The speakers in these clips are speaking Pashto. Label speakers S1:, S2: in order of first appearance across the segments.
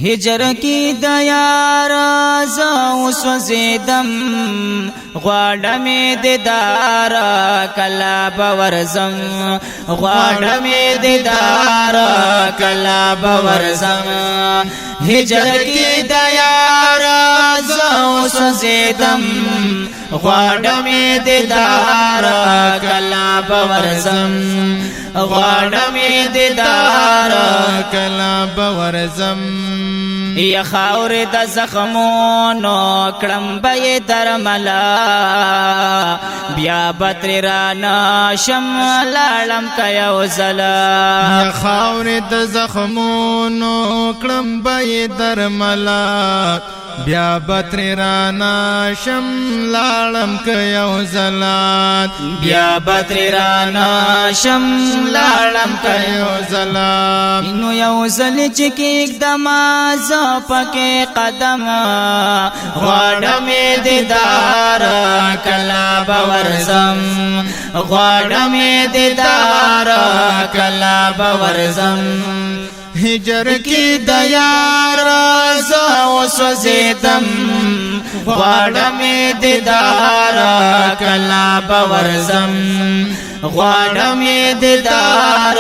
S1: هجر کی دیار زو سوزیدم غواړم دیدار کلا باورزم غواړم دیدار کلا باورزم هجر کی دیار زو سوزیدم غواړم دیدار کلا باورزم غواړم دیدار
S2: کلا باورزم
S1: یا خاور د زخمونو کړم به درملا بیا بتر رانا شم لاړم کيو زلا
S2: یا خاور د زخمونو کړم به درملا بیا بتر رانا شم لاړم کيو زلا
S1: بیا بتر رانا شم لاړم
S2: کيو زلا
S1: نو یو زل چې کې دماز پکې قدم غواړم دیدار کلا باورزم غواړم دیدار کلا باورزم
S2: هجر کی دیار زو سوزیدم
S1: غواړم دیدار کلا باورزم غواړم دیدار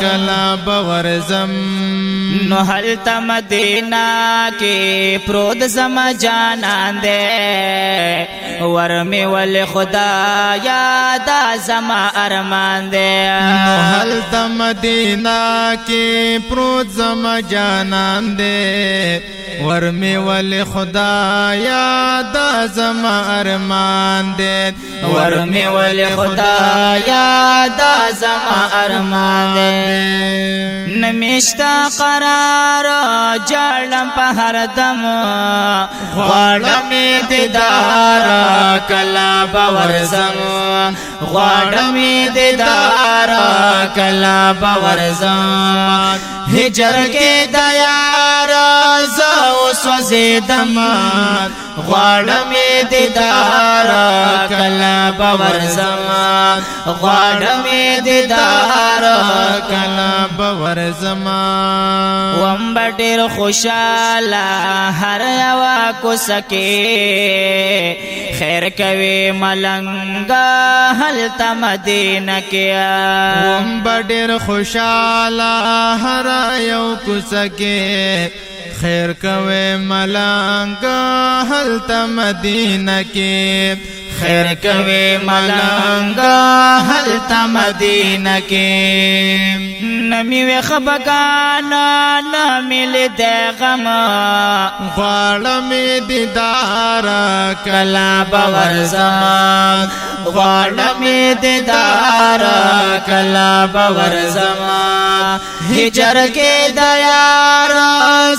S2: کلا باورزم
S1: نو هلت مدینہ کې پرود زما جانان دے ورمی ول خدا یاد زما ارمان دے
S2: نو هلت مدینہ کې پرود زما جانان دے ورمی ول خدا یاد زما ارمان دے
S1: ورمی ول خدا یاد زما ارمان دے نمیشتا قرار جړم په هر دم غواړم دیدار کلا باورزم غواړم دیدار کلا باورزم هجر کې دیار زو سوزیدم غواړم دیدار کلا باورزم غواړم دیدار
S2: کلا باورزم
S1: وم بډیر خوشاله هر یوا کو سکے خیر کوي ملنګا هلت مدینہ کې
S2: وم بډیر خوشاله هر یو کو سکے خیر کوي ملنګا هلت مدینہ کې
S1: خیر کوي ملنګا هلت مدینہ کې نمی و خبگانا نمیل دے غم
S2: غواړم دیدار
S1: کلا باورزم غواړم دیدار کلا باورزم هجر کې دیار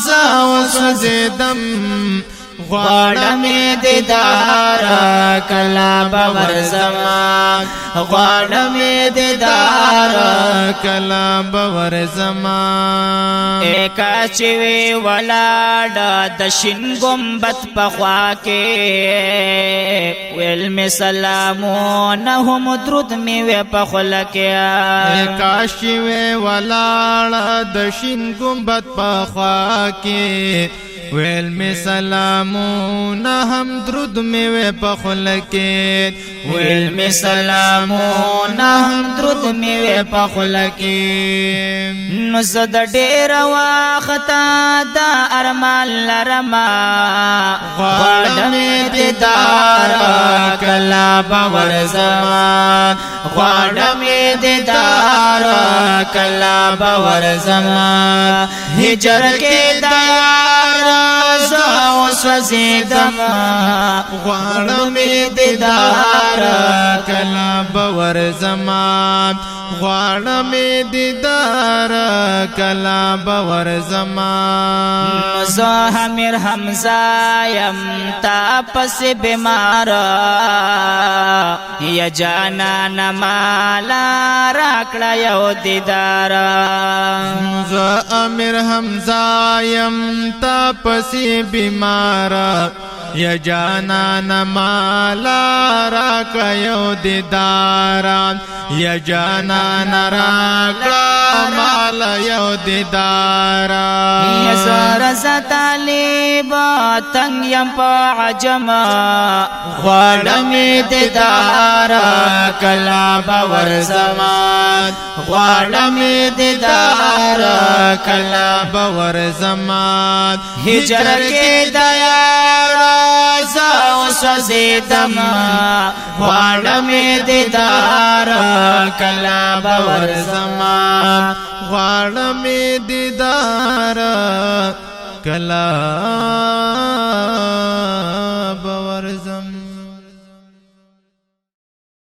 S2: زو سوزیدم
S1: غواړم دیدار کلا باورزم غواړم دیدار
S2: کلا باورزم
S1: ایکا چوي ولاړ د شین ګمبت په خوا کې ویل می سلامونه هم درود می و په خله کې
S2: ایکا چوي ولاړ د شین ګمبت په خوا کې ویل می سلامونه هم درود می و په خله کې
S1: ویل می سلامونه هم درود می و په خله کې نو زد ډیر واختا دا ارمان لرما غواړم دیدار کلا باورزم غواړم دیدار کلا باورزم هجر کې دیار زو سوزیدم
S2: غواړم دیدار کلا باورزم غواړم دیدار کلا باورزم
S1: زه امیر حمزه یم تا پس بیمار یا جانان مالا راکړه یو دیدار
S2: زه امیر حمزه یم تا پس بیمار یا جانان مالا راکړه یو دیدار یا جانان راکړه مال یو دیدار
S1: یا زار ز طالب تنگ یم پا عجما غواړم دیدار کلا باور زمان
S2: غواړم دیدار کلا باور زمان
S1: هجر کې د یار زو سوزیدم غواړم دیدار کلا باور زمان
S2: غواړم دیدار کلا